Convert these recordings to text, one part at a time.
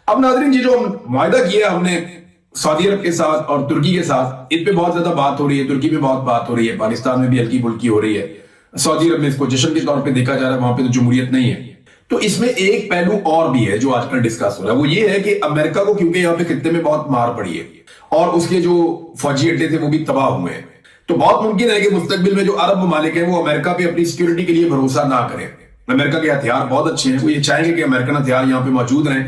اب ناظرین یہ جو معاہدہ کیا ہم نے سعودی عرب کے ساتھ اور ترکی کے ساتھ، اس پہ بہت زیادہ بات ہو رہی ہے، ترکی میں بہت بات ہو رہی ہے، پاکستان میں بھی ہلکی پھلکی ہو رہی ہے، سعودی عرب میں اس کو جشن کے طور پہ دیکھا جا رہا ہے، وہاں پہ تو جمہوریت نہیں ہے۔ تو اس میں ایک پہلو اور بھی ہے جو آج کل ڈسکس ہو رہا ہے، وہ یہ ہے کہ امریکہ کو کیونکہ یہاں پہ خطے میں بہت مار پڑی ہے اور اس کے جو فوجی اڈے تھے وہ بھی تباہ ہوئے ہیں، تو بہت ممکن ہے کہ مستقبل میں جو عرب ممالک ہیں وہ امریکہ پہ اپنی سیکیورٹی کے لیے بھروسہ نہ کریں۔ امریکہ کے ہتھیار بہت اچھے ہیں، وہ یہ چاہیں گے کہ امریکن ہتھیار یہاں پہ موجود رہیں،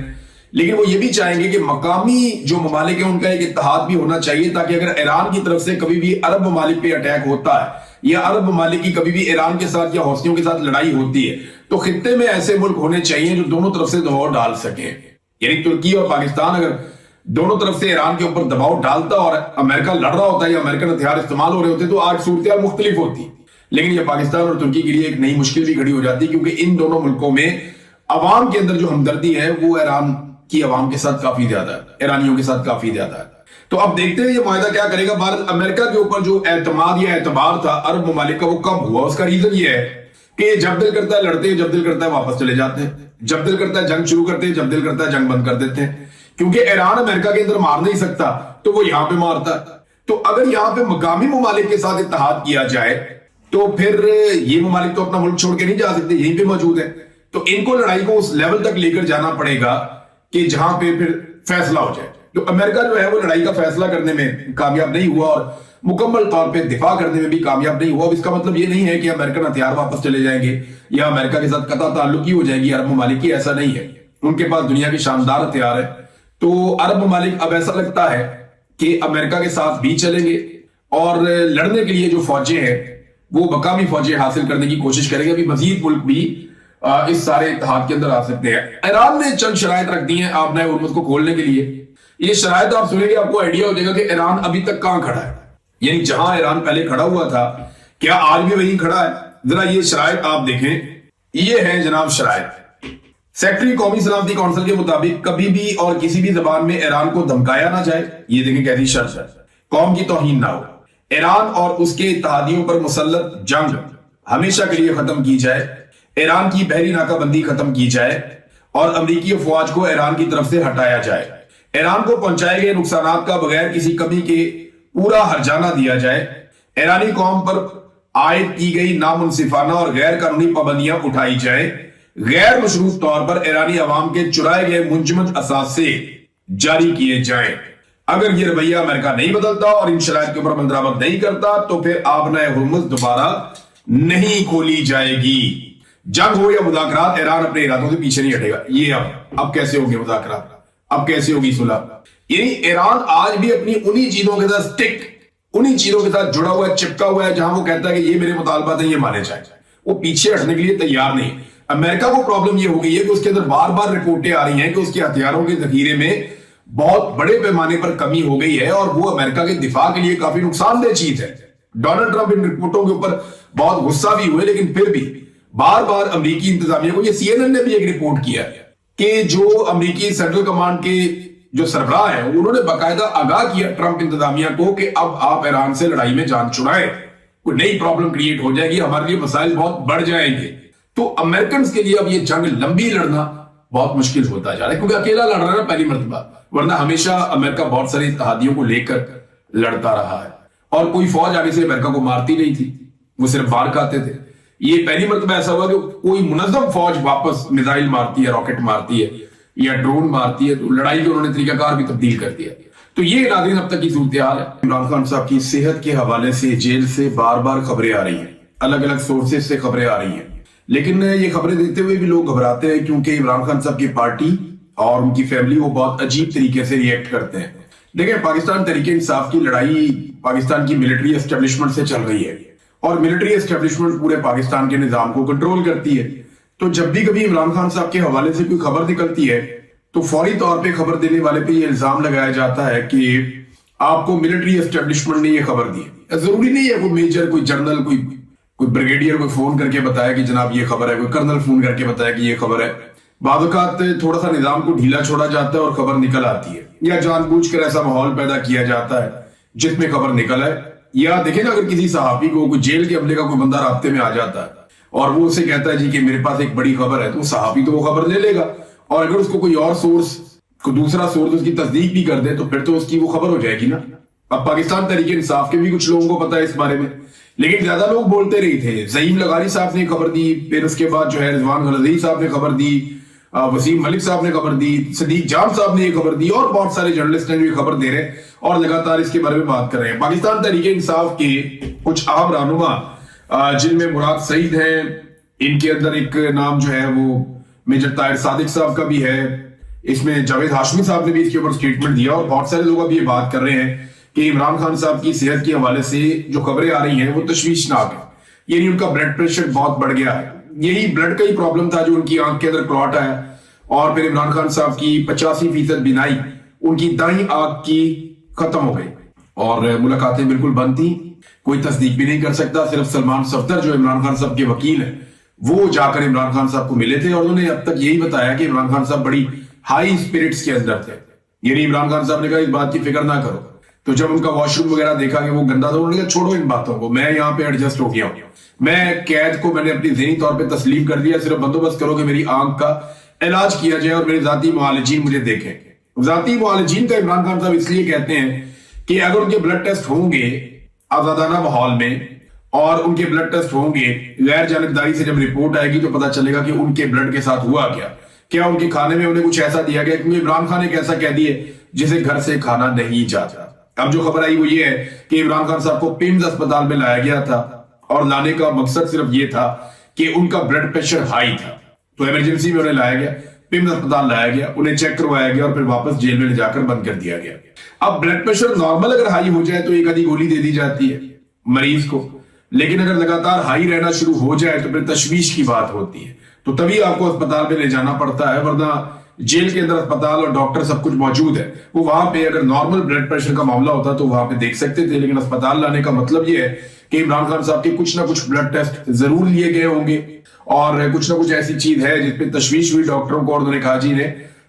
لیکن وہ یہ بھی چاہیں گے کہ مقامی جو ممالک ہیں ان کا ایک اتحاد بھی ہونا چاہیے، تاکہ اگر ایران کی طرف سے کبھی بھی عرب ممالک پہ اٹیک ہوتا ہے یا عرب ممالک کی کبھی بھی ایران کے ساتھ یا حوثیوں کے ساتھ لڑائی ہوتی ہے تو خطے میں ایسے ملک ہونے چاہیے جو دونوں طرف سے دباؤ ڈال سکیں۔ یعنی ترکی اور پاکستان اگر دونوں طرف سے ایران کے اوپر دباؤ ڈالتا اور امریکہ لڑ رہا ہوتا ہے یا امریکن ہتھیار استعمال ہو رہے ہوتے تو آج صورتحال مختلف ہوتی، لیکن یہ پاکستان اور ترکی کے لیے ایک نئی مشکل بھی کھڑی ہو جاتی کیونکہ ان دونوں ملکوں میں عوام کے اندر جو ہمدردی ہے وہ ایران کی عوام کے ساتھ کافی زیادہ ہے، ایرانیوں کے ساتھ کافی زیادہ ہے۔ تو اب دیکھتے ہیں یہ معاہدہ کیا کرے گا۔ بھارت امریکہ کے اوپر جو اعتماد یا اعتبار تھا عرب ممالک کا وہ کم ہوا، اس کا ریزن یہ ہے کہ جب دل کرتا ہے لڑتے ہیں، جب دل کرتا ہے واپس چلے جاتے ہیں، جب دل کرتا ہے جنگ شروع کرتے ہیں، جب دل کرتا ہے جنگ بند کر دیتے ہیں، کیونکہ ایران امریکہ کے اندر مار نہیں سکتا تو وہ یہاں پہ مارتا ہے۔ تو اگر یہاں پہ مقامی ممالک کے ساتھ اتحاد کیا جائے تو پھر یہ ممالک تو اپنا ملک چھوڑ کے نہیں جا سکتے، یہیں پہ موجود ہیں، تو ان کو لڑائی کو اس لیول تک لے کر جانا پڑے گا کہ جہاں پہ پھر فیصلہ ہو جائے۔ تو امریکہ جو ہے وہ لڑائی کا فیصلہ کرنے میں کامیاب نہیں ہوا اور مکمل طور پہ دفاع کرنے میں بھی کامیاب نہیں ہوا۔ اب اس کا مطلب یہ نہیں ہے کہ امریکن ہتھیار واپس چلے جائیں گے یا امریکہ کے ساتھ قطع تعلقی ہو جائے گی عرب ممالک کی، ایسا نہیں ہے۔ ان کے پاس دنیا کے شاندار ہتھیار ہے، تو عرب ممالک اب ایسا لگتا ہے کہ امریکہ کے ساتھ بھی چلیں گے اور لڑنے کے لیے جو فوجیں ہیں وہ مقامی فوجیں حاصل کرنے کی کوشش کریں گے۔ ابھی مزید ملک بھی اس سارے اتحاد کے اندر آ سکتے ہیں۔ ایران نے چند شرائط رکھ دی ہیں آپ نئے ہرمز کو کھولنے کے لیے۔ یہ شرائط آپ سنیں گے آپ کو آئیڈیا ہو جائے گا کہ ایران ابھی تک کہاں کھڑا ہے، یعنی جہاں ایران پہلے کھڑا ہوا تھا کیا آج بھی وہیں کھڑا ہے۔ ذرا یہ شرائط آپ دیکھیں، یہ ہیں جناب شرائط۔ سیکرٹری قومی سلامتی کونسل کے مطابق کبھی بھی اور کسی بھی زبان میں ایران کو دھمکایا نہ جائے، یہ دیکھیں کیسی شرط ہے۔ قوم کی توہین نہ ہو، ایران اور اس کے اتحادیوں پر مسلط جنگ ہمیشہ کے لیے ختم کی جائے، ایران کی بحری ناکہ بندی ختم کی جائے اور امریکی افواج کو ایران کی طرف سے ہٹایا جائے، ایران کو پہنچائے گئے نقصانات کا بغیر کسی کمی کے پورا ہرجانہ دیا جائے، ایرانی قوم پر عائد کی گئی نامنصفانہ اور غیر قانونی پابندیاں اٹھائی جائیں، غیر مشروط طور پر ایرانی عوام کے چرائے گئے منجمد اثاثے جاری کیے جائیں۔ اگر یہ رویہ امریکہ نہیں بدلتا اور ان شرائط کے اوپر عمل درآمد نہیں کرتا تو پھر آبنائے ہرمز دوبارہ نہیں کھولی جائے گی۔ جنگ ہو یا مذاکرات، ایران اپنے ارادوں سے پیچھے نہیں ہٹے گا۔ یہ اب کیسے ہوں گے مذاکرات، اب کیسے ہوگی صلح؟ یعنی ایران آج بھی اپنی انہی چیزوں کے ساتھ انہی چیزوں کے ساتھ جڑا ہوا ہے، چپکا ہوا ہے، جہاں وہ کہتا ہے کہ یہ میرے مطالبات ہیں، یہ مانے جائیں، وہ پیچھے ہٹنے کے لیے تیار نہیں۔ امریکہ کو پرابلم یہ ہو گئی ہے کہ اس کے اندر بار بار رپورٹیں آ رہی ہیں کہ اس کے ہتھیاروں کے ذخیرے میں بہت بڑے پیمانے پر کمی ہو گئی ہے اور وہ امریکہ کے دفاع کے لیے کافی نقصان دہ چیز ہے۔ ڈونلڈ ٹرمپ ان رپورٹوں کے اوپر بہت غصہ بھی ہوئے، لیکن پھر بھی بار بار امریکی انتظامیہ کو، یہ سی این این نے بھی ایک رپورٹ کیا کہ جو امریکی سینٹرل کمانڈ کے جو سربراہ ہیں انہوں نے باقاعدہ آگاہ کیا ٹرمپ انتظامیہ کو کہ اب آپ ایران سے لڑائی میں جان چھڑائیں، کوئی نئی پرابلم کریٹ ہو جائے گی، ہمارے لیے مسائل بہت بڑھ جائیں گے۔ تو امریکنز کے لیے اب یہ جنگ لمبی لڑنا بہت مشکل ہوتا جا رہا ہے کیونکہ اکیلا لڑ رہا ہے پہلی مرتبہ، ورنہ ہمیشہ امریکہ بہت سارے اتحادیوں کو لے کر لڑتا رہا ہے اور کوئی فوج آگے سے امریکہ کو مارتی نہیں تھی، وہ صرف بار کھاتے تھے۔ یہ پہلی مرتبہ ایسا ہوا کہ کوئی منظم فوج واپس میزائل مارتی ہے، راکٹ مارتی ہے یا ڈرون مارتی ہے، تو لڑائی کے انہوں نے طریقہ کار بھی تبدیل کر دیا۔ تو یہ ناظرین اب تک کی صورتحال ہے۔ عمران خان صاحب کی صحت کے حوالے سے جیل سے بار بار خبریں آ رہی ہیں، الگ الگ سورسز سے خبریں آ رہی ہیں، لیکن یہ خبریں دیتے ہوئے بھی لوگ گھبراتے ہیں کیونکہ عمران خان صاحب کی پارٹی اور ان کی فیملی وہ بہت عجیب طریقے سے ریئیکٹ کرتے ہیں۔ دیکھیں، پاکستان تحریک انصاف کی لڑائی پاکستان کی ملٹری اسٹیبلشمنٹ سے چل رہی ہے اور ملٹری اسٹیبلشمنٹ پورے پاکستان کے نظام کو کنٹرول کرتی ہے۔ تو جب بھی کبھی عمران خان صاحب کے حوالے سے کوئی خبر نکلتی ہے تو فوری طور پہ خبر دینے والے پہ یہ الزام لگایا جاتا ہے کہ آپ کو ملٹری اسٹیبلشمنٹ نے یہ خبر دی ہے۔ ضروری نہیں ہے کوئی میجر، کوئی جنرل، کوئی بریگیڈیئر کوئی فون کر کے بتایا کہ جناب یہ خبر ہے، کوئی کرنل فون کر کے بتایا کہ یہ خبر ہے۔ بعض اوقات تھوڑا سا نظام کو ڈھیلا چھوڑا جاتا ہے اور خبر نکل آتی ہے، یا جان بوجھ کر ایسا ماحول پیدا کیا جاتا ہے جس میں خبر نکل ہے۔ یا دیکھیں نا، اگر کسی صحافی کو کوئی جیل کے عملے کا کوئی بندہ رابطے میں آ جاتا ہے اور وہ اسے کہتا ہے جی کہ میرے پاس ایک بڑی خبر ہے، تو وہ صحافی تو وہ خبر لے لے گا، اور اگر اس کو کوئی اور سورس कोई दूसरा सोर्स उसकी तस्दीक भी कर दे तो फिर तो उसकी वो खबर हो जाएगी ना। अब पाकिस्तान तहरीक इंसाफ के भी कुछ लोगों को पता है इस बारे में, लेकिन ज्यादा लोग बोलते रहे थे। ज़हीम लगारी साहब ने खबर दी, फिर उसके बाद जो है रिजवान गलज़ई साहब ने खबर दी, वसीम मलिक साहब ने खबर दी, सदीक जान साहब ने ये खबर दी, और बहुत सारे जर्नलिस्ट हैं जो ये खबर दे रहे हैं और लगातार इसके बारे में बात कर रहे हैं। पाकिस्तान तहरीक इंसाफ के कुछ अहम रहनुमा जिनमें मुराद सईद हैं, इनके अंदर एक नाम जो है वो मेजर ताहिर सादिक साहब का भी है, इसमें जावेद हाशमी साहब ने भी इसके ऊपर स्टेटमेंट दिया, और बहुत सारे लोग अभी ये बात कर रहे हैं कि इमरान खान साहब की सेहत के हवाले से जो खबरें आ रही हैं वो तशवीशनाक है। यानी उनका ब्लड प्रेशर बहुत बढ़ गया है, यही ब्लड का ही प्रॉब्लम था जो उनकी आंख के अंदर क्लॉट आया, और फिर इमरान खान साहब की 85% बिनाई उनकी दाईं आंख की खत्म हो गई और मुलाकातें बिल्कुल बंद थी, कोई तस्दीक भी नहीं कर सकता। सिर्फ सलमान सफदर जो इमरान खान साहब के वकील है वो जाकर इमरान खान साहब को मिले थे और उन्होंने अब तक यही बताया कि इमरान खान साहब बड़ी हाई स्पिरिट्स के अंदर थे। यानी इमरान खान साहब ने कहा इस बात की फिक्र ना करो। तो जब उनका वॉशरूम वगैरह देखा कि वो गंदा था, उन्होंने कहा छोड़ो इन बातों को, मैं यहाँ पे एडजस्ट हो गया हूँ, मैं कैद को मैंने अपनी ज़हनी तौर पे तस्लीम कर दिया, सिर्फ बंदोबस्त करो कि मेरी आंख का इलाज किया जाए और मेरे जाती मुआलिजीन मुझे देखें। जाती मुआलिजीन का इमरान खान साहब इसलिए कहते हैं कि अगर उनके ब्लड टेस्ट होंगे आजादाना माहौल में और उनके ब्लड टेस्ट होंगे गैर जानबदारी से, जब रिपोर्ट आएगी तो पता चलेगा कि उनके ब्लड के साथ हुआ क्या उनके खाने में उन्हें कुछ ऐसा दिया गया, क्योंकि इमरान खान एक ऐसा कह दिए जिसे घर से खाना नहीं जाता। अब जो खबर आई वो ये है कि इमरान खान साहब को पिम्स अस्पताल में लाया गया था और लाने का मकसद सिर्फ ये था कि उनका ब्लड प्रेशर हाई था, तो इमरजेंसी में उन्हें लाया गया, पिम्स अस्पताल लाया गया, उन्हें चेक करवाया गया और फिर वापस जेल में ले जाकर बंद कर दिया गया। अब ब्लड प्रेशर नॉर्मल अगर हाई हो जाए तो एक आधी गोली दे दी जाती है मरीज को, लेकिन अगर लगातार हाई रहना शुरू हो जाए तो फिर तशवीश की बात होती है, तो तभी आपको अस्पताल में ले जाना पड़ता है, वरना जेल के अंदर अस्पताल और डॉक्टर सब कुछ मौजूद है। वो वहां पे अगर नॉर्मल ब्लड प्रेशर का मामला होता तो वहां पे देख सकते थे, लेकिन अस्पताल लाने का मतलब ये है कि इमरान खान साहब के कुछ ना कुछ ब्लड टेस्ट जरूर लिए गए होंगे और कुछ ना कुछ ऐसी चीज है जिसपे तशवीश हुई डॉक्टरों को और उन्होंने कहा जी ने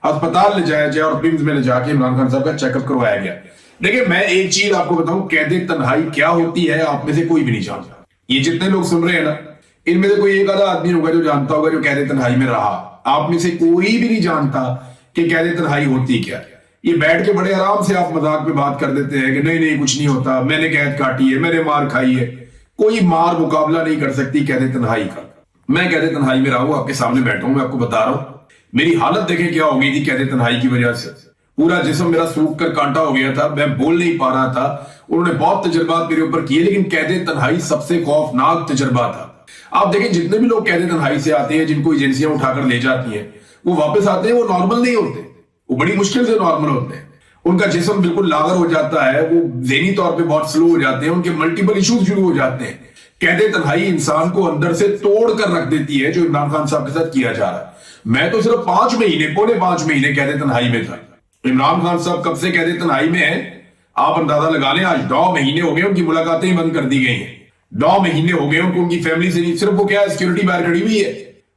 अस्पताल ले जाया जाए और पिम्स में ले जाके इमरान खान साहब का चेकअप करवाया गया। देखिए मैं एक चीज आपको बताऊं, कैदे तन्हाई क्या होती है आप में से कोई भी नहीं जानता। ये जितने लोग सुन रहे हैं ना, इनमें से कोई एक आधा आदमी होगा जो जानता होगा, जो कैदे तन्हाई में रहा। आप में से कोई भी नहीं जानता कि कैदे तन्हाई होती क्या है। ये बैठ के बड़े आराम से आप मजाक में बात कर देते हैं कि नहीं नहीं कुछ नहीं होता, मैंने कैद काटी है, मैंने मार खाई है। कोई मार मुकाबला नहीं कर सकती कैदे तन्हाई का। मैं कैदे तन्हाई में रहा हूं, आपके सामने बैठा हूं, मैं आपको बता रहा हूं मेरी हालत देखें क्या हो गई थी कैदे तन्हाई की वजह से। पूरा जिस्म मेरा सूख कर कांटा हो गया था, मैं बोल नहीं पा रहा था। उन्होंने बहुत तजर्बात मेरे ऊपर किए, लेकिन कैदे तन्हाई सबसे खौफनाक तजर्बा था। आप देखें जितने भी लोग कैदे तन्हाई से आते हैं, जिनको एजेंसियां उठाकर ले जाती हैं, वो वापस आते हैं, वो नॉर्मल नहीं होते, वो बड़ी मुश्किल से नॉर्मल होते हैं। उनका जिस्म बिल्कुल लागर हो जाता है, वो ज़हनी तौर पे बहुत स्लो हो जाते हैं, उनके मल्टीपल इश्यूज शुरू हो जाते हैं। कैदे तन्हाई इंसान को अंदर से तोड़ कर रख देती है, जो इमरान खान साहब के साथ किया जा रहा है। मैं तो सिर्फ 5 महीने, पौने 5 महीने कैदे तन्हाई में था। इमरान खान साहब कब से कैदे तन्हाई में है आप अंदाजा लगा लें। आज 9 महीने हो गए उनकी मुलाकातें ही बंद कर दी गई हैं। 9 महीने हो गए उनको उनकी फैमिली से नहीं, सिर्फ वो क्या सिक्योरिटी बाहर खड़ी हुई है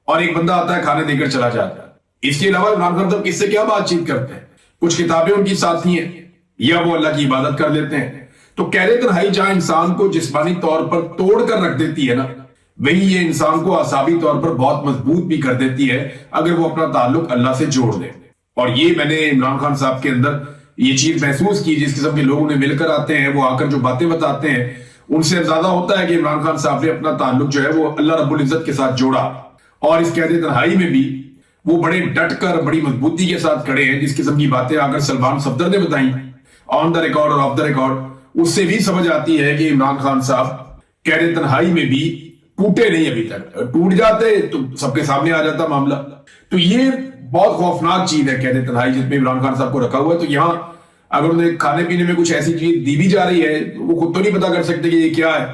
और एक बंदा आता है खाने देकर चला जाता है। इसके अलावा इमरान खान साहब किससे क्या बातचीत करते हैं? कुछ किताबें उनकी साथी हैं या वो अल्लाह की इबादत कर लेते हैं। तो कैदे तन्हाई जहां इंसान को जिस्मानी तौर पर तोड़ कर रख देती है ना, वही ये इंसान को आसाबी तौर पर बहुत मजबूत भी कर देती है अगर वो अपना ताल्लुक अल्लाह से जोड़ दे। और ये मैंने इमरान खान साहब के अंदर ये चीज महसूस की। जिस किस्म के लोग उन्हें मिलकर आते हैं, वो आकर जो बातें बताते हैं, उनसे ज्यादा होता है कि इमरान खान साहब ने अपना ताल्लुक जो है वो अल्लाह रब्बुल इज्जत के साथ जोड़ा। और इस कैदे तन्हाई में भी वो बड़े डट कर बड़ी मजबूती के साथ खड़े हैं। जिस किस्म की बातें आकर सलमान सफदर ने बताई ऑन द रिकॉर्ड और ऑफ द रिकॉर्ड, उससे भी समझ आती है कि इमरान खान साहब कैदे तन्हाई में भी टूटे नहीं। अभी तक टूट जाते तो सबके सामने आ जाता मामला। तो ये बहुत खौफनाक चीज है कैदे तन्हाई जिसमें इमरान खान साहब को रखा हुआ है। तो यहाँ अगर उन्हें खाने पीने में कुछ ऐसी चीज दी भी जा रही है, वो खुद तो नहीं पता कर सकते कि ये क्या है,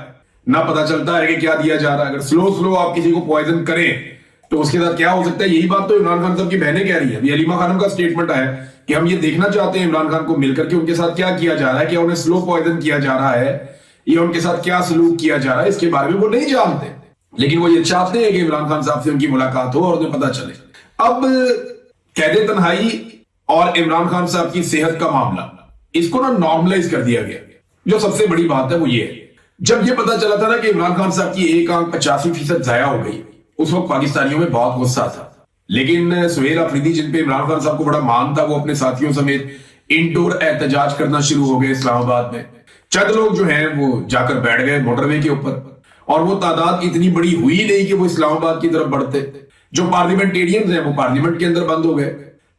ना पता चलता है कि क्या दिया जा रहा है। अगर स्लो आप किसी को पॉइजन करें तो उसके साथ क्या हो सकता है। यही बात तो इमरान खान साहब की बहनें कह रही है। अभी अलीमा खानम का स्टेटमेंट है कि हम ये देखना चाहते हैं इमरान खान को मिलकर के उनके साथ क्या किया जा रहा है, क्या उन्हें स्लो पॉइजन किया जा रहा है या उनके साथ क्या सलूक किया जा रहा है, इसके बारे में वो नहीं जानते। लेकिन वो ये चाहते हैं कि इमरान खान साहब से उनकी मुलाकात हो और उन्हें पता चले। अब कैदे तन्हाई और इमरान खान साहब की सेहत का मामला, इसको ना नॉर्मलाइज कर दिया गया। जो सबसे बड़ी बात है वो ये है, जब ये पता चला था ना कि इमरान खान साहब की एक आंख 85% जाया हो गई, उस वक्त पाकिस्तानियों में बहुत गुस्सा था। लेकिन सुहेल अफरीदी जिन पे इमरान खान साहब को बड़ा मान था, वो अपने साथियों समेत इंडोर एहतजाज करना शुरू हो गए इस्लामाबाद में। चंद लोग जो हैं वो जाकर बैठ गए मोटरवे के ऊपर, और वो तादाद इतनी बड़ी हुई नहीं कि वो इस्लामाबाद की तरफ बढ़ते। जो पार्लियामेंटेरियंस हैं वो पार्लियामेंट के अंदर बंद हो गए।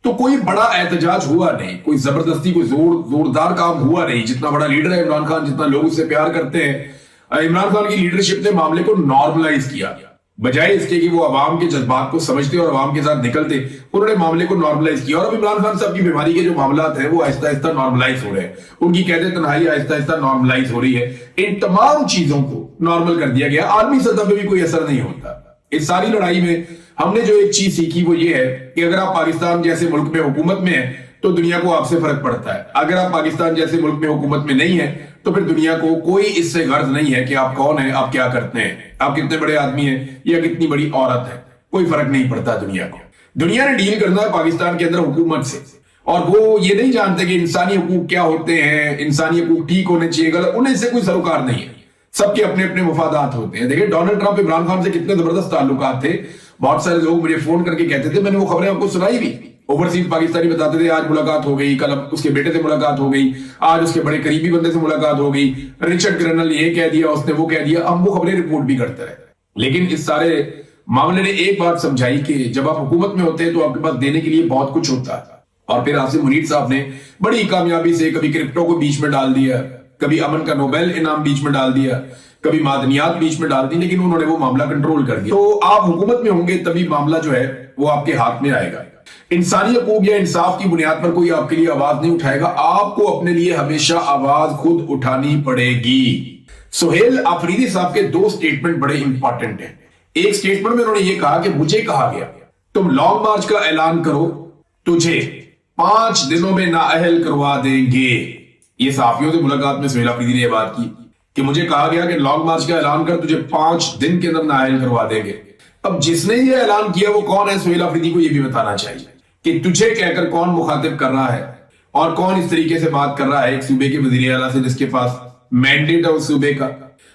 तो कोई बड़ा एहतजाज हुआ नहीं, कोई जबरदस्ती कोई जोरदार काम हुआ नहीं। जितना बड़ा लीडर है इमरान खान, जितना लोग उससे प्यार करते हैं, इमरान खान की लीडरशिप ने मामले को नॉर्मलाइज किया। बजाय इसके कि वो अवाम के जज्बात को समझते और अवाम के साथ निकलते, उन्होंने मामले को नॉर्मलाइज किया। और अब इमरान खान साहब की बीमारी के जो मामलात हैं वो आहिस्ता आहिस्ता नॉर्मलाइज हो रहे हैं। उनकी कैद तन्हाई आहिस्ता आहिस्ता नॉर्मलाइज हो रही है। इन तमाम चीजों को नॉर्मल कर दिया गया। आलमी सतह पे भी कोई असर नहीं होता। इस सारी लड़ाई में हमने जो एक चीज सीखी वो ये है कि अगर आप पाकिस्तान जैसे मुल्क में हुकूमत में हैं तो दुनिया को आपसे फर्क पड़ता है। अगर आप पाकिस्तान जैसे मुल्क में हुकूमत में नहीं है तो फिर दुनिया को कोई इससे गर्ज नहीं है कि आप कौन हैं, आप क्या करते हैं, आप कितने बड़े आदमी हैं या कितनी बड़ी औरत है। कोई फर्क नहीं पड़ता दुनिया को। दुनिया ने डील करना है पाकिस्तान के अंदर हुकूमत से, और वो ये नहीं जानते कि इंसानी हकूक क्या होते हैं, इंसानी हकूक ठीक होने चाहिए गलत, उन्हें इससे कोई सरोकार नहीं है। सबके अपने अपने मुफादात होते हैं। देखिए डोनाल्ड ट्रंप इमरान खान से कितने जबरदस्त ताल्लुकात थे। बहुत सारे लोग मुझे फोन करके कहते थे, मैंने वो खबरें आपको सुनाई भी, ओवरसीज पाकिस्तानी बताते थे आज मुलाकात हो गई, कल उसके बेटे से मुलाकात हो गई, आज उसके बड़े करीबी बंदे से मुलाकात हो गई, रिचर्ड ग्रेनल ने ये कह दिया, उसने वो कह दिया। हम वो खबरें रिपोर्ट भी करते रहे। लेकिन इस सारे मामले ने एक बात समझाई कि जब आप हुकूमत में होते हैं तो आपके पास देने के लिए बहुत कुछ होता है। और फिर आसिम मुनीर साहब ने बड़ी कामयाबी से कभी क्रिप्टो को बीच में डाल दिया, कभी अमन का नोबेल इनाम बीच में डाल दिया, कभी मादनियात बीच में डाल दी, लेकिन उन्होंने वो मामला कंट्रोल कर दिया। तो आप हुकूमत में होंगे तभी मामला जो है वो आपके हाथ में आएगा। इंसानी हकूक या इंसाफ की बुनियाद पर कोई आपके लिए आवाज नहीं उठाएगा। आपको अपने लिए हमेशा आवाज खुद उठानी पड़ेगी। सुहेल अफरीदी साहब के दो स्टेटमेंट बड़े इंपॉर्टेंट हैं। एक स्टेटमेंट में उन्होंने ये कहा कि मुझे कहा गया तुम लॉन्ग मार्च का ऐलान करो, तुझे 5 दिनों में नाअहल करवा देंगे। ये सहाफियों से मुलाकात में सुहेल अफरीदी ने यह बात की कि मुझे कहा गया कि लॉन्ग मार्च का ऐलान कर, तुझे 5 दिन के अंदर नाअहल करवा देंगे। अब जिसने ये ऐलान किया वो कौन है, सुहेल अफरीदी को यह भी बताना चाहिए कि तुझे कहकर कौन मुखातिब कर रहा है और कौन इस तरीके से बात कर रहा है एक सूबे के वजीर आला से जिसके पास मैंडेट है उस सूबे का।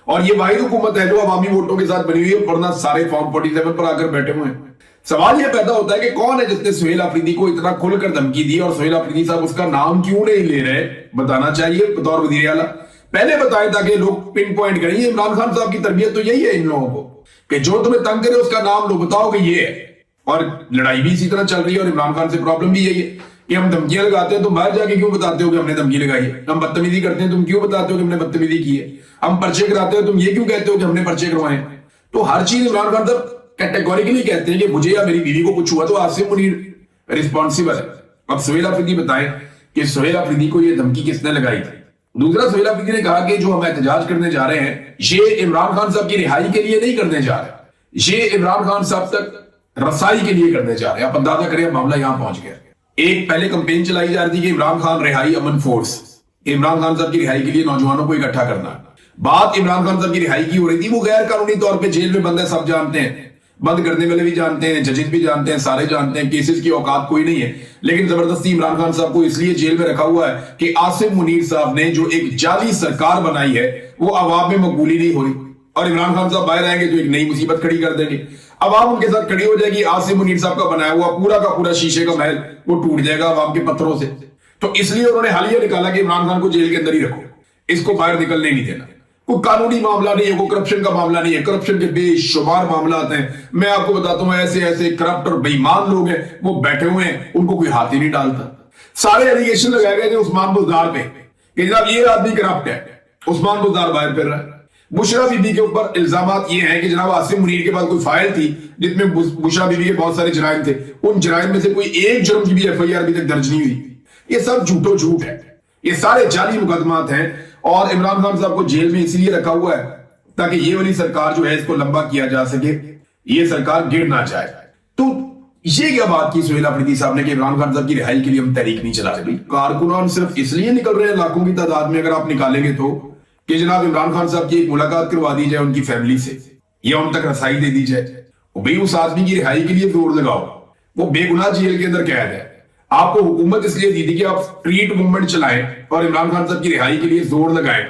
और ये वाहिद हुकूमत है जो अवामी वोटों के साथ बनी हुई है, वरना सारे फॉर्म 47 पर आकर बैठे हुए हैं। सवाल यह पैदा होता है कि कौन है जिसने सुहेल अफरीदी को इतना खुलकर धमकी दी, और सुहेल अफरीदी साहब उसका नाम क्यों नहीं ले रहे, बताना चाहिए बतौर वजीर आला। पहले बताएं ताकि लोग पिन पॉइंट करें। इमरान खान साहब की तरबियत तो यही है इन लोगों को कि जो तुम्हें तंग करे उसका नाम लो, बताओ कि ये है। और लड़ाई भी इसी तरह चल रही है। और इमरान खान से प्रॉब्लम भी यही है कि हम धमकियां लगाते हैं, तुम बाहर जाके क्यों बताते हो कि हमने धमकी लगाई है। हम बदतमीजी करते हैं, तुम क्यों बताते हो कि हमने बदतमीजी की है। हम पर्चे कराते हो, तुम ये क्यों कहते हो कि हमने पर्चे करवाए। तो हर चीज इमरान खान साहब कैटेगोरिकली कहते हैं कि मुझे या मेरी बीवी को कुछ हुआ तो आसिम मुनीर रिस्पॉन्सिबल है। अब सुहेल अफरीदी बताएं कि सुहेल अफरीदी को यह धमकी किसने लगाई थी। दूसरा, सुहेल अफरीदी ने कहा कि जो हम एहतजाज करने जा रहे हैं ये इमरान खान साहब की रिहाई के लिए नहीं करने जा रहे, ये इमरान खान साहब तक रसाई के लिए करने जा रहे हैं। आप अंदाजा करें मामला यहां पहुंच गया। एक पहले कंपेन चलाई जा रही थी कि इमरान खान रिहाई अमन फोर्स, इमरान खान साहब की रिहाई के लिए नौजवानों को इकट्ठा करना। बात इमरान खान साहब की रिहाई की हो रही थी। वो गैर कानूनी तौर पे जेल में बंद है, सब जानते हैं, बंद करने वाले भी जानते हैं, जजेस भी जानते हैं, सारे जानते हैं, केसेस की औकात कोई नहीं है। लेकिन जबरदस्ती इमरान खान साहब को इसलिए जेल में रखा हुआ है कि आसिम मुनीर साहब ने जो एक जाली सरकार बनाई है वो अवाम में मकबूली नहीं हो रही, और इमरान खान साहब बाहर आएंगे तो एक नई मुसीबत खड़ी कर देंगे। अवाम उनके साथ खड़ी हो जाएगी। आसिम मुनीर साहब का बनाया हुआ पूरा का पूरा शीशे का महल वो टूट जाएगा अवाम के पत्थरों से। तो इसलिए उन्होंने हालिया निकाला कि इमरान खान को जेल के अंदर ही रखो, इसको बाहर निकलने नहीं देना। कोई कानूनी मामला नहीं है, कोई करप्शन का मामला नहीं है। करप्शन के बेशुमार मामला आते हैं। मैं आपको बताता हूं ऐसे ऐसे करप्ट और बेईमान लोग हैं वो बैठे हुए हैं, उनको कोई हाथ ही नहीं डालता। सारे एलिगेशन लगाए गए थे उस्मान बुज़दार पे कि जनाब ये आदमी करप्ट है, उस्मान बुज़दार बाहर फिर रहा है। बुशरा बीबी के ऊपर इल्जामात ये हैं कि जनाब आसिम मुनीर के पास कोई फाइल थी जिसमें बुशरा बीबी के बहुत सारे जराइम थे, उन जराइम में से कोई एक जुर्म की भी एफआईआर अभी तक दर्ज नहीं हुई। ये सब झूठो झूठ है, ये सारे जाली मुकदमात हैं। और इमरान खान साहब को जेल में इसीलिए रखा हुआ है ताकि ये वाली सरकार जो है इसको लंबा किया जा सके, ये सरकार गिर ना जाए। तो ये क्या बात की सुहेल अफरीदी साहब ने कि इमरान खान साहब की रिहाई के लिए हम तहरीक नहीं चला रहे। कारकुनान सिर्फ इसलिए निकल रहे हैं लाखों की तादाद में, अगर आप निकालेंगे तो, कि जनाब इमरान खान साहब की एक मुलाकात करवा दी जाए उनकी फैमिली से, या उन तक रसाई दे दी जाए। भाई उस आदमी की रिहाई के लिए जोर लगाओ, वो बेगुनाह जेल के अंदर कैद है। आपको हुकूमत इसलिए दी थी कि आप स्ट्रीट मूवमेंट चलाएं और इमरान खान साहब की रिहाई के लिए जोर लगाएं,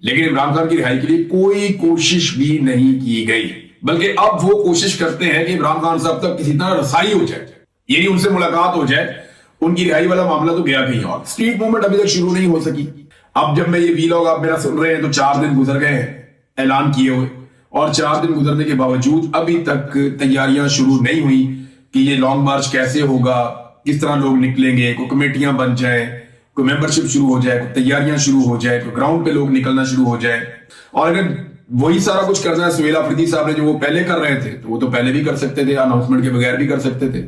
लेकिन इमरान खान की रिहाई के लिए कोई कोशिश भी नहीं की गई। बल्कि अब वो कोशिश करते हैं कि इमरान खान साहब तक किसी तरह रसाई हो जाए, यानी उनसे मुलाकात हो जाए, उनकी रिहाई वाला मामला तो गया कहीं और। स्ट्रीट मूवमेंट अभी तक शुरू नहीं हो सकी। अब जब मैं ये वीलॉग आप मेरा सुन रहे हैं तो 4 दिन गुजर गए हैं ऐलान किए हुए, और 4 दिन गुजरने के बावजूद अभी तक तैयारियां शुरू नहीं हुई कि ये लॉन्ग मार्च कैसे होगा, किस तरह लोग निकलेंगे, कोई कमेटियां बन जाए, कोई मेंबरशिप शुरू हो जाए, कोई तैयारियां शुरू हो जाए, कोई ग्राउंड पे लोग निकलना शुरू हो जाए। और अगर वही सारा कुछ करना है सुहेल अफरीदी साहब ने जो वो पहले कर रहे थे, तो वो तो पहले भी कर सकते थे, अनाउंसमेंट के बगैर भी कर सकते थे।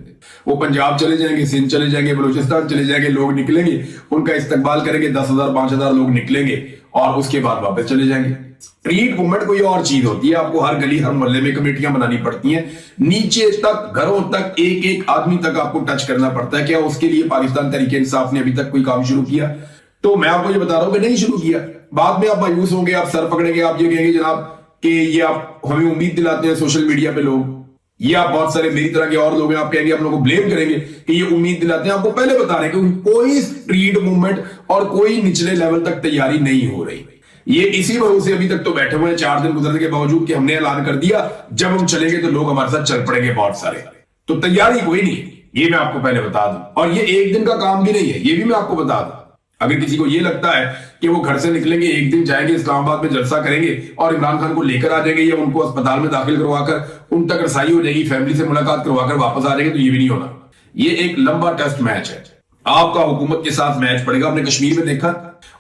वो पंजाब चले जाएंगे, सिंध चले जाएंगे, बलूचिस्तान चले जाएंगे, लोग निकलेंगे, उनका इस्तकबाल करेंगे, 10,000 5,000 लोग निकलेंगे और उसके बाद वापस चले जाएंगे। स्ट्रीट मूवमेंट कोई और चीज होती है, आपको हर गली हर मोहल्ले में कमेटियां बनानी पड़ती हैं, नीचे तक घरों तक एक एक आदमी तक आपको टच करना पड़ता है। क्या उसके लिए पाकिस्तान तहरीक इंसाफ ने अभी तक कोई काम शुरू किया? तो मैं आपको ये बता रहा हूं कि नहीं शुरू किया। बाद में आप मायूस होंगे, आप सर पकड़ेंगे, आप ये कहेंगे जनाब कि ये आप हमें उम्मीद दिलाते हैं सोशल मीडिया पे लोग, ये आप बहुत सारे मेरी तरह के और लोग हैं, आप कहेंगे, हम लोगों को ब्लेम करेंगे कि ये उम्मीद दिलाते हैं। आपको पहले बता रहे हैं कि कोई स्ट्रीट मूवमेंट और कोई निचले लेवल तक तैयारी नहीं हो रही। ये इसी भरोसे अभी तक तो बैठे हुए हैं 4 दिन गुजरने के बावजूद कि हमने ऐलान कर दिया जब हम चलेंगे तो लोग हमारे साथ चल पड़ेंगे बहुत सारे। तो तैयारी कोई नहीं है, ये मैं आपको पहले बता दूं। और ये एक दिन का काम भी नहीं है, ये भी मैं आपको बता दूं। अगर किसी को ये लगता है कि वो घर से निकलेंगे, एक दिन जाएंगे इस्लामाबाद में जलसा करेंगे और इमरान खान को लेकर आ जाएंगे या उनको अस्पताल में दाखिल करवाकर उन तक रसाई हो जाएगी, फैमिली से मुलाकात करवाकर वापस आ जाएंगे, तो ये भी नहीं होना। ये एक लंबा टेस्ट मैच है, आपका हुकूमत के साथ मैच पड़ेगा। आपने कश्मीर में देखा,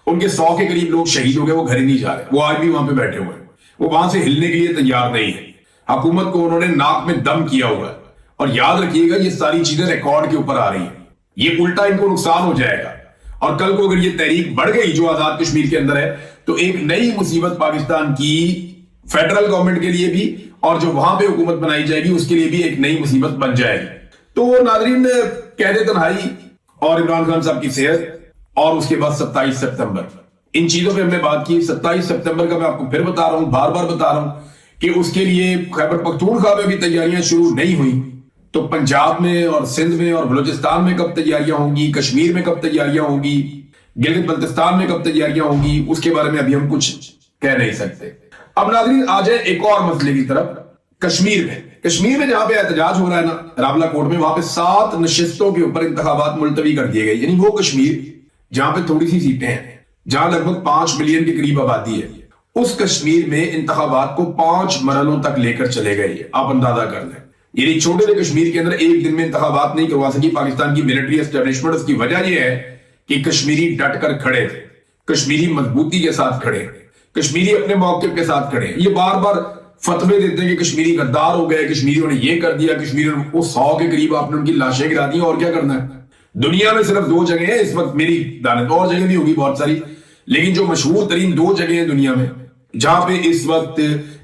उनके 100 के करीब लोग शहीद हो गए, वो घर ही नहीं जा रहे, वो आज भी वहां पे बैठे हुए हैं, वो वहां से हिलने के लिए तैयार नहीं है। हुकूमत को उन्होंने नाक में दम किया हुआ है। और याद रखिएगा, ये सारी चीजें रिकॉर्ड के ऊपर आ रही है, ये उल्टा इनको नुकसान हो जाएगा। और कल को अगर ये तहरीक बढ़ गई जो आजाद कश्मीर के अंदर है, तो एक नई मुसीबत पाकिस्तान की फेडरल गवर्नमेंट के लिए भी और जो वहां पे हुकूमत बनाई जाएगी उसके लिए भी एक नई मुसीबत बन जाएगी। तो नाजरीन, कैद तन्हाई और इमरान खान साहब की सेहत और उसके बाद 27 सितंबर, इन चीजों पे हमने बात की। 27 सितंबर का मैं आपको फिर बता रहा हूं, बार बार बता रहा हूं कि उसके लिए खैबर पख्तूनख्वा में भी तैयारियां शुरू नहीं हुई, तो पंजाब में और सिंध में और बलूचिस्तान में कब तैयारियां होंगी, कश्मीर में कब तैयारियां होंगी, गिलगित बल्तिस्तान में कब तैयारियां होंगी, उसके बारे में अभी हम कुछ कह नहीं सकते। अब नाज़रीन आ जाए एक और मसले की तरफ। कश्मीर में जहां पे एहतजाज हो रहा है ना रावला कोर्ट में, वहां पे 7 नशिस्तों के ऊपर इंतखाबात मुलतवी कर दिए गए। यानी वो कश्मीर जहां पे थोड़ी सी सीटें हैं, जहां लगभग 5 मिलियन के करीब आबादी है, उस कश्मीर में इंतखाबात को 5 मरलों तक लेकर चले गए। आप अंदाजा कर लें, यानी छोटे से कश्मीर के अंदर एक दिन में इंतखाबात नहीं करवा सकी पाकिस्तान की मिलिट्री एस्टेब्लिशमेंट। उसकी वजह यह है कि कश्मीरी डट कर खड़े थे, कश्मीरी मजबूती के साथ खड़े, कश्मीरी अपने मौके के साथ खड़े। ये बार बार फतवे देते हैं कि कश्मीरी गद्दार हो गए, कश्मीरियों ने ये कर दिया, कश्मीरियों ने वो 100 के करीब आपने उनकी लाशें गिरा दी, और क्या करना है। दुनिया में सिर्फ 2 जगह है इस वक्त, मेरी दानत और जगह भी होगी बहुत सारी, लेकिन जो मशहूर तरीन 2 जगह है दुनिया में जहां पे इस वक्त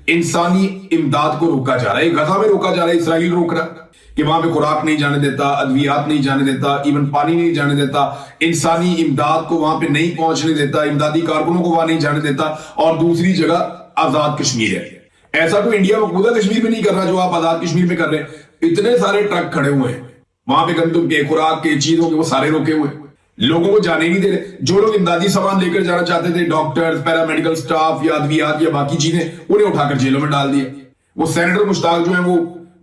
इंसानी इमदाद को रोका जा रहा है। गजा में रोका जा रहा है, इसराइल रोक रहा है कि वहां पे खुराक नहीं जाने देता, अद्वियात नहीं जाने देता, इवन पानी नहीं जाने देता, इंसानी इमदाद को वहां पे नहीं पहुंचने देता, इमदादी कारकुनों को वहां नहीं जाने देता। और दूसरी जगह आजाद कश्मीर है। ऐसा तो इंडिया मकबूजा कश्मीर में नहीं कर रहा जो आप आजाद कश्मीर में कर रहे हैं। इतने सारे ट्रक खड़े हुए हैं वहां पे, गंदम के, खुराक के, चीजों के, वो सारे रोके हुए, लोगों को जाने नहीं दे रहे। जो लोग इमदादी सामान लेकर जाना चाहते थे, डॉक्टर्स, पैरामेडिकल स्टाफ या अद्वियात या बाकी चीजें, उन्हें उठाकर जेलों में डाल दिए। वो सेनेटर मुश्ताक जो है वो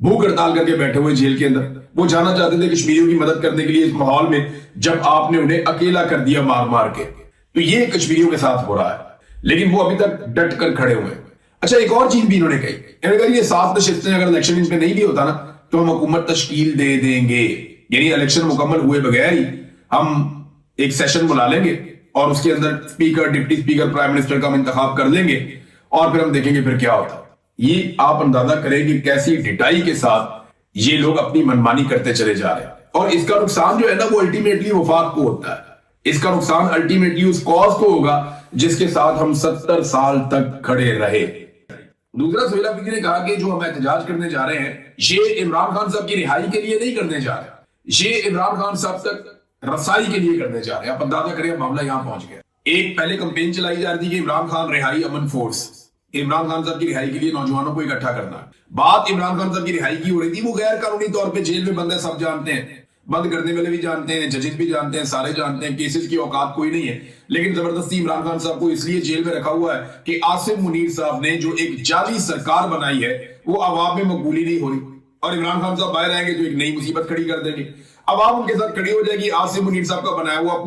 भूख हड़ताल करके बैठे हुए जेल के अंदर। वो जाना चाहते थे कश्मीरियों की मदद करने के लिए इस माहौल में, जब आपने उन्हें अकेला कर दिया मार मार के। तो ये कश्मीरियों के साथ हो रहा है, लेकिन वो अभी तक डट कर खड़े हुए हैं। अच्छा, एक और चीज भी इन्होंने कही, इन्होंने कहा ये 7 नशिस्तें अगर इलेक्शन इनमें नहीं भी होता ना तो हम हुकूमत तश्कील दे देंगे। यानी इलेक्शन मुकम्मल हुए बगैर ही हम एक सेशन बुला लेंगे और उसके अंदर speaker, deputy speaker, prime minister का हम इंतखाब कर लेंगे और फिर हम देखेंगे फिर क्या होता है। ये आप अंदाजा करें कि कैसी डिटाई के साथ ये लोग अपनी मनमानी करते चले जा रहे हैं। और इसका नुकसान जो है ना वो अल्टीमेटली वफाक को होता है। इसका नुकसान अल्टीमेटली उस कॉज को होगा जिसके साथ हम 70 साल तक खड़े रहे। दूसरा, सुहेल अफरीदी ने कहा कि जो हम एहतजाज करने जा रहे हैं ये इमरान खान साहब की रिहाई के लिए नहीं करने जा रहे, ये इमरान खान साहब तक रसाई के लिए करने जा रहे हैं। आप अंदाजा करें मामला यहां पहुंच गया। एक पहले कंपेन चलाई जा रही थी कि इमरान खान रिहाई अमन फोर्स, इमरान खान साहब की रिहाई के लिए नौजवानों को इकट्ठा करना। बात इमरान खान साहब की रिहाई की हो रही थी, वो गैर कानूनी तौर पे जेल में बंद है, सब जानते हैं। بند کرنے والے بھی جانتے ہیں, ججز بھی جانتے ہیں, سارے جانتے ہیں کیسز کی اوقات کوئی نہیں ہے, لیکن زبردستی عمران خان صاحب کو اس لیے جیل میں رکھا ہوا ہے کہ عاصم منیر صاحب نے جو ایک جعلی سرکار بنائی ہے وہ عوام میں مقبولی نہیں ہو رہی, اور عمران خان صاحب باہر آئیں گے تو ایک نئی مصیبت کھڑی کر دیں گے. عوام ان کے ساتھ کھڑی ہو جائے گی, عاصم منیر صاحب کا بنایا ہوا